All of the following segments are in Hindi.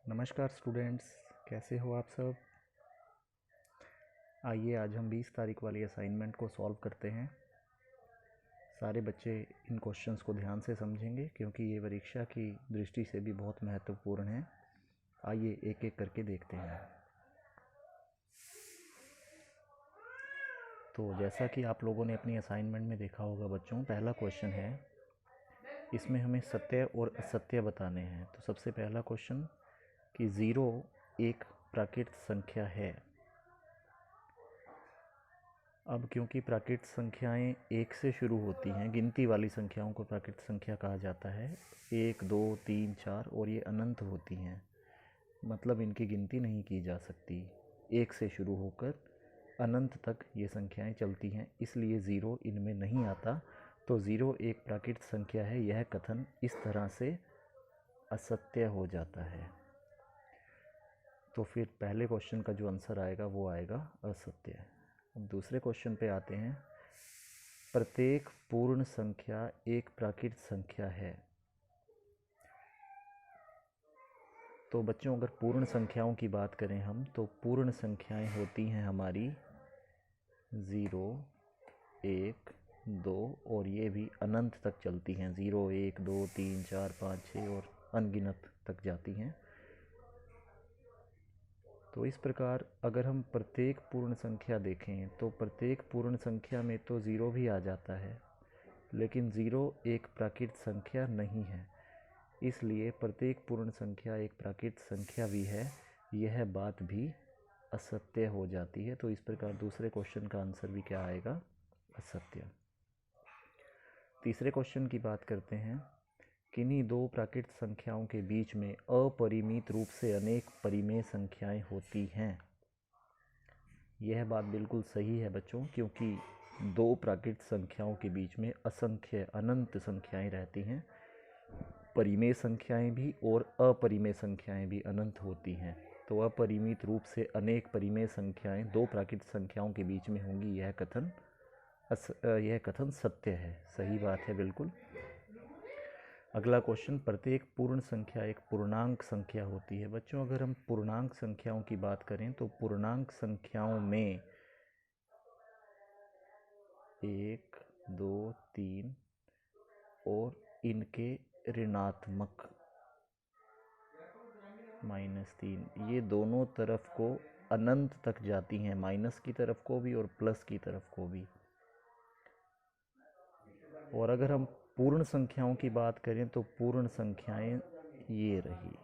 नमस्कार स्टूडेंट्स, कैसे हो आप सब। आइए आज हम 20 तारीख वाली असाइनमेंट को सॉल्व करते हैं। सारे बच्चे इन क्वेश्चंस को ध्यान से समझेंगे क्योंकि ये परीक्षा की दृष्टि से भी बहुत महत्वपूर्ण है। आइए एक एक करके देखते हैं। तो जैसा कि आप लोगों ने अपनी असाइनमेंट में देखा होगा बच्चों, पहला क्वेश्चन है, इसमें हमें सत्य और असत्य बताने हैं। तो सबसे पहला क्वेश्चन कि 0 एक प्राकृत संख्या है। अब क्योंकि प्राकृत संख्याएं एक से शुरू होती हैं, गिनती वाली संख्याओं को प्राकृत संख्या कहा जाता है। 1, 2, 3, 4 और ये अनंत होती हैं, मतलब इनकी गिनती नहीं की जा सकती। एक से शुरू होकर अनंत तक ये संख्याएं चलती हैं, इसलिए 0 इनमें नहीं आता। तो 0 एक प्राकृत संख्या है, यह कथन इस तरह से असत्य हो जाता है। तो फिर पहले क्वेश्चन का जो आंसर आएगा वो आएगा असत्य। अब दूसरे क्वेश्चन पे आते हैं। प्रत्येक पूर्ण संख्या एक प्राकृत संख्या है। तो बच्चों, अगर पूर्ण संख्याओं की बात करें हम, तो पूर्ण संख्याएं होती हैं हमारी 0, 1, 2 और ये भी अनंत तक चलती हैं। 0, 1, 2, 3, 4, 5, 6 और अनगिनत तक जाती हैं। तो इस प्रकार अगर हम प्रत्येक पूर्ण संख्या देखें तो प्रत्येक पूर्ण संख्या में तो 0 भी आ जाता है, लेकिन 0 एक प्राकृत संख्या नहीं है, इसलिए प्रत्येक पूर्ण संख्या एक प्राकृत संख्या भी है, यह बात भी असत्य हो जाती है। तो इस प्रकार दूसरे क्वेश्चन का आंसर भी क्या आएगा? असत्य। तीसरे क्वेश्चन की बात करते हैं। किन्हीं दो प्राकृत संख्याओं के बीच में अपरिमित रूप से अनेक परिमेय संख्याएं होती हैं। यह बात बिल्कुल सही है बच्चों, क्योंकि दो प्राकृत संख्याओं के बीच में असंख्य अनंत संख्याएं रहती हैं। परिमेय संख्याएं भी और अपरिमेय संख्याएं भी अनंत होती हैं। तो अपरिमित रूप से अनेक परिमेय संख्याएं दो प्राकृत संख्याओं के बीच में होंगी, यह कथन सत्य है। सही बात है बिल्कुल। अगला क्वेश्चन, प्रत्येक पूर्ण संख्या एक पूर्णांक संख्या होती है। बच्चों, अगर हम पूर्णांक संख्याओं की बात करें तो पूर्णांक संख्याओं में 1, 2, 3 और इनके ऋणात्मक -3, ये दोनों तरफ को अनंत तक जाती हैं, माइनस की तरफ को भी और प्लस की तरफ को भी। और अगर हम पूर्ण संख्याओं की बात करें तो पूर्ण संख्याएं ये रही।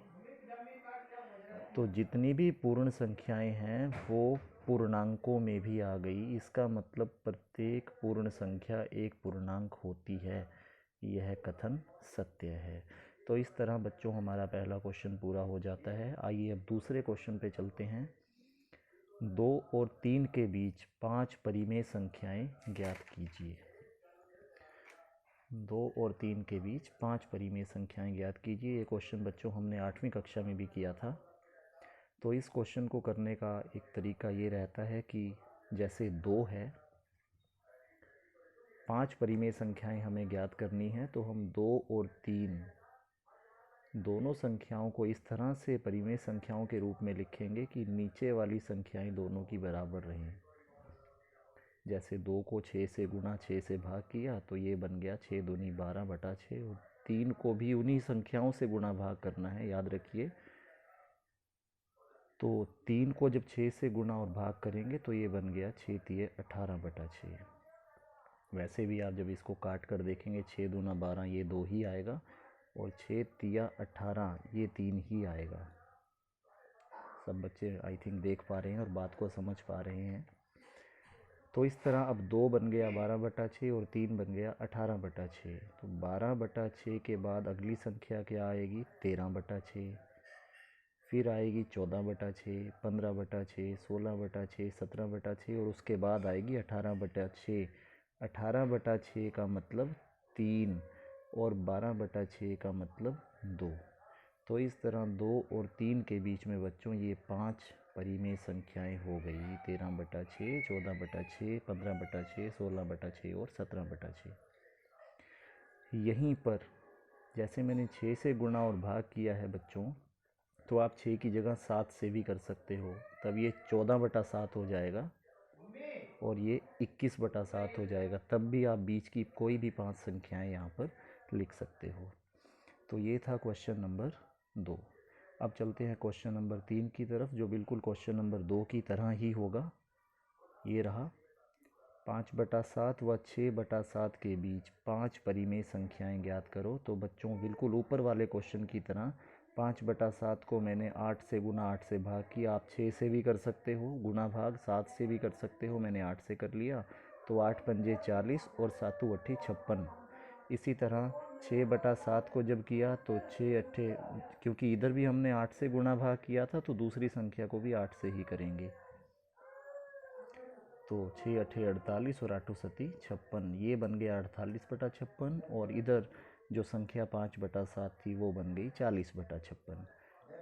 तो जितनी भी पूर्ण संख्याएं हैं वो पूर्णांकों में भी आ गई। इसका मतलब प्रत्येक पूर्ण संख्या एक पूर्णांक होती है, यह कथन सत्य है। तो इस तरह बच्चों हमारा पहला क्वेश्चन पूरा हो जाता है। आइए अब दूसरे क्वेश्चन पे चलते हैं। 2 और 3 के बीच 5 परिमेय संख्याएं ज्ञात कीजिए। 2 और 3 के बीच 5 परिमेय संख्याएं ज्ञात कीजिए। ये क्वेश्चन बच्चों हमने 8वीं कक्षा में भी किया था। तो इस क्वेश्चन को करने का एक तरीका ये रहता है कि जैसे 2 है, 5 परिमेय संख्याएं हमें ज्ञात करनी है, तो हम 2 और 3 दोनों संख्याओं को इस तरह से परिमेय संख्याओं के रूप में लिखेंगे कि नीचे वाली संख्याएं दोनों की बराबर रहें। जैसे 2 को 6 से गुणा 6 से भाग किया तो ये बन गया 6 दूनी 12/6, और 3 को भी उन्हीं संख्याओं से गुणा भाग करना है, याद रखिए। तो 3 को जब 6 से गुणा और भाग करेंगे तो ये बन गया 6 तिये 18/6। वैसे भी आप जब इसको काट कर देखेंगे 6 दूना 12 ये 2 ही आएगा, और 6 तिया 18 ये 3 ही आएगा। सब बच्चे आई थिंक देख पा रहे हैं और बात को समझ पा रहे हैं। तो इस तरह अब 2 बन गया 12/6 और 3 बन गया 18/6। तो 12/6 के बाद अगली संख्या क्या आएगी? 13/6। फिर आएगी 14/6, 15/6, 16/6, 17/6 और उसके बाद आएगी 18/6। 18/6 का मतलब 3 और 12/6 का मतलब 2। तो इस तरह 2 और 3 के बीच में बच्चों ये 5 परिमेय संख्याएं हो गई। 13/6, 14/6, 15/6, 16/6 और 17/6। यहीं पर जैसे मैंने 6 से गुणा और भाग किया है बच्चों, तो आप 6 की जगह 7 से भी कर सकते हो, तब ये 14/7 हो जाएगा और ये 21/7 हो जाएगा। तब भी आप बीच की कोई भी 5 संख्याएं यहाँ पर लिख सकते हो। तो ये था क्वेश्चन नंबर 2। अब चलते हैं क्वेश्चन नंबर 3 की तरफ, जो बिल्कुल क्वेश्चन नंबर 2 की तरह ही होगा। ये रहा, 5/7 व 6/7 के बीच 5 परिमेय संख्याएं ज्ञात करो। तो बच्चों बिल्कुल ऊपर वाले क्वेश्चन की तरह 5/7 को मैंने 8 से गुना 8 से भाग किया। आप 6 से भी कर सकते हो गुना भाग, 7 से भी कर सकते हो, मैंने 8 से कर लिया। तो 8 पंजे 40 और 7 अट्ठे 56। इसी तरह 6/7 को जब किया तो 6 अट्ठे, क्योंकि इधर भी हमने 8 से गुणा भाग किया था तो दूसरी संख्या को भी 8 से ही करेंगे। तो 6 अट्ठे 48 और 8 सती 56, ये बन गया 48/56। और इधर जो संख्या 5/7 थी वो बन गई 40/56।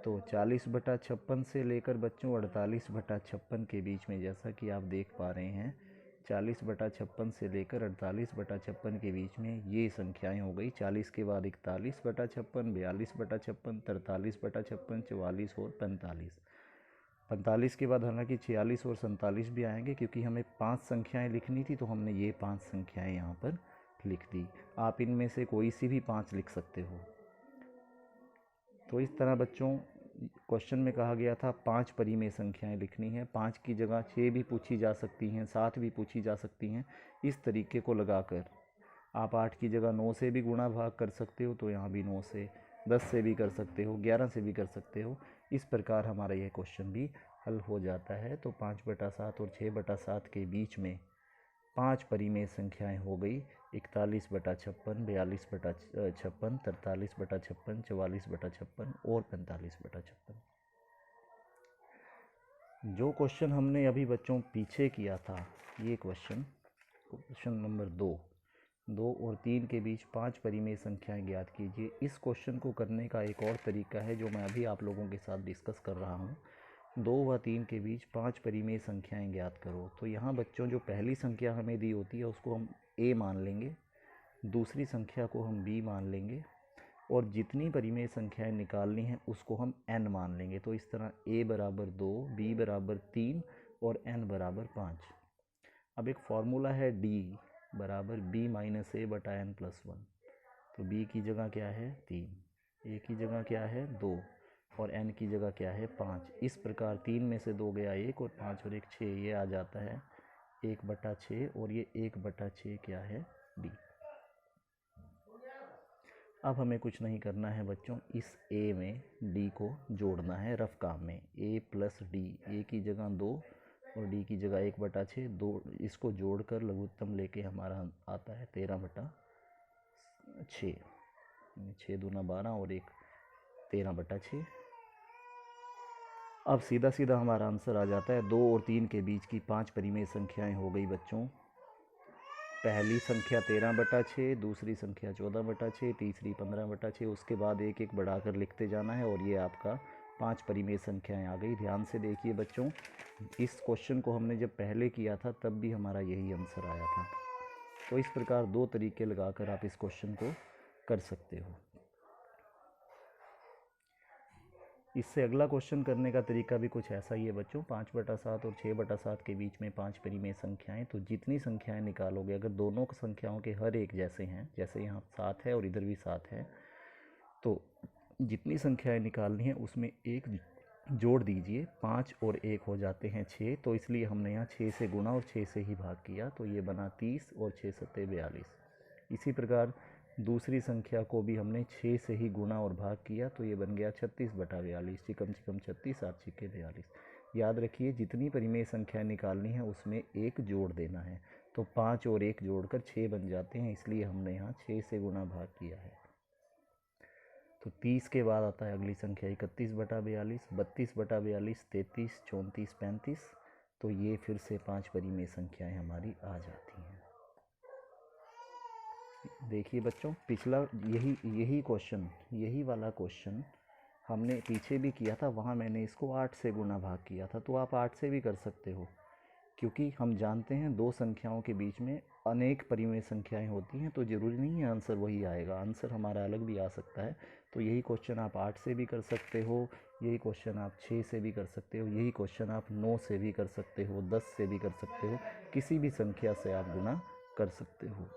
तो 40/56 से लेकर बच्चों 48/56 के बीच में, जैसा कि आप देख पा रहे हैं, 40/56 से लेकर 48/56 के बीच में ये संख्याएं हो गई। 40 के बाद 41/56, 42/56, 43/56, 44 और 45। 45 के बाद हालांकि 46 और 47 भी आएंगे, क्योंकि हमें 5 संख्याएं लिखनी थी तो हमने ये 5 संख्याएं यहाँ पर लिख दी। आप इनमें से कोई सी भी 5 लिख सकते हो। तो इस तरह बच्चों क्वेश्चन में कहा गया था 5 परिमेय संख्याएं लिखनी है। 5 की जगह 6 भी पूछी जा सकती हैं, 7 भी पूछी जा सकती हैं। इस तरीके को लगाकर आप 8 की जगह 9 से भी गुणा भाग कर सकते हो, तो यहाँ भी 9 से, 10 से भी कर सकते हो, 11 से भी कर सकते हो। इस प्रकार हमारा यह क्वेश्चन भी हल हो जाता है। तो 5/7 और 6/7 के बीच में 5 परिमेय संख्याएं हो गई। 41/56, 42/56, 43/56, 44/56 और 45/56। जो क्वेश्चन हमने अभी बच्चों पीछे किया था, ये क्वेश्चन नंबर 2 और 3 के बीच 5 परिमेय संख्याएं ज्ञात कीजिए। इस क्वेश्चन को करने का एक और तरीका है जो मैं अभी आप लोगों के साथ डिस्कस कर रहा हूँ। 2 व 3 के बीच 5 परिमेय संख्याएं ज्ञात करो। तो यहाँ बच्चों जो पहली संख्या हमें दी होती है उसको हम a मान लेंगे, दूसरी संख्या को हम b मान लेंगे, और जितनी परिमेय संख्याएं निकालनी है उसको हम n मान लेंगे। तो इस तरह a बराबर 2, b बराबर 3 और n बराबर 5। अब एक फॉर्मूला है d बराबर b माइनस a बटा n प्लस 1। तो b की जगह क्या है 3, a की जगह क्या है 2 और n की जगह क्या है 5। इस प्रकार 3 में से 2 गया 1 और 5 और 1 6, ये आ जाता है 1/6 और ये 1/6 क्या है d। अब हमें कुछ नहीं करना है बच्चों, इस a में d को जोड़ना है रफ काम में। a प्लस d, a की जगह 2 और d की जगह 1/6, 2 इसको जोड़कर लघुत्तम लेके हमारा आता है 13/6। 6 दूना 12 और 1 13/6। अब सीधा सीधा हमारा आंसर आ जाता है। 2 और 3 के बीच की 5 परिमेय संख्याएं हो गई बच्चों। पहली संख्या 13/6, दूसरी संख्या 14/6, तीसरी 15/6। उसके बाद एक एक बढ़ाकर लिखते जाना है और ये आपका 5 परिमेय संख्याएं आ गई। ध्यान से देखिए बच्चों, इस क्वेश्चन को हमने जब पहले किया था तब भी हमारा यही आंसर आया था। तो इस प्रकार 2 तरीके लगाकर आप इस क्वेश्चन को कर सकते हो। इससे अगला क्वेश्चन करने का तरीका भी कुछ ऐसा ही है बच्चों। 5/7 और 6/7 के बीच में 5 परिमेय संख्याएं, तो जितनी संख्याएं निकालोगे, अगर दोनों संख्याओं के हर एक जैसे हैं, जैसे यहाँ 7 है और इधर भी 7 है, तो जितनी संख्याएं निकालनी है उसमें एक जोड़ दीजिए। 5 और 1 हो जाते हैं 6, तो इसलिए हमने यहाँ 6 से गुणा और 6 से ही भाग किया, तो ये बना 30 और 6 सत्ते 42। इसी प्रकार दूसरी संख्या को भी हमने 6 से ही गुणा और भाग किया, तो ये बन गया 36/42। चिकम चिकम 36, 8 छिक्के 42। याद रखिए जितनी परिमेय संख्या निकालनी है उसमें एक जोड़ देना है। तो 5 और 1 जोड़कर 6 बन जाते हैं, इसलिए हमने यहाँ 6 से गुणा भाग किया है। तो 30 के बाद आता है अगली संख्या 31/42, 32/42, 33, 34, 35। तो ये फिर से 5 परिमेय संख्याएं हमारी आ जाती हैं। देखिए बच्चों, पिछला यही क्वेश्चन, यही वाला क्वेश्चन हमने पीछे भी किया था। वहाँ मैंने इसको 8 से गुणा भाग किया था, तो आप 8 से भी कर सकते हो। क्योंकि हम जानते हैं दो संख्याओं के बीच में अनेक परिमेय संख्याएं होती हैं, तो ज़रूरी नहीं है आंसर वही आएगा, आंसर हमारा अलग भी आ सकता है। तो यही क्वेश्चन आप 8 से भी कर सकते हो, यही क्वेश्चन आप 6 से भी कर सकते हो, यही क्वेश्चन आप 9 से भी कर सकते हो, 10 से भी कर सकते हो, किसी भी संख्या से आप गुणा कर सकते हो।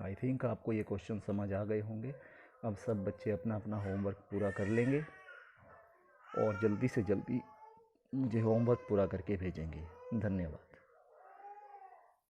आई थिंक आपको ये क्वेश्चन समझ आ गए होंगे। अब सब बच्चे अपना अपना होमवर्क पूरा कर लेंगे और जल्दी से जल्दी मुझे होमवर्क पूरा करके भेजेंगे। धन्यवाद।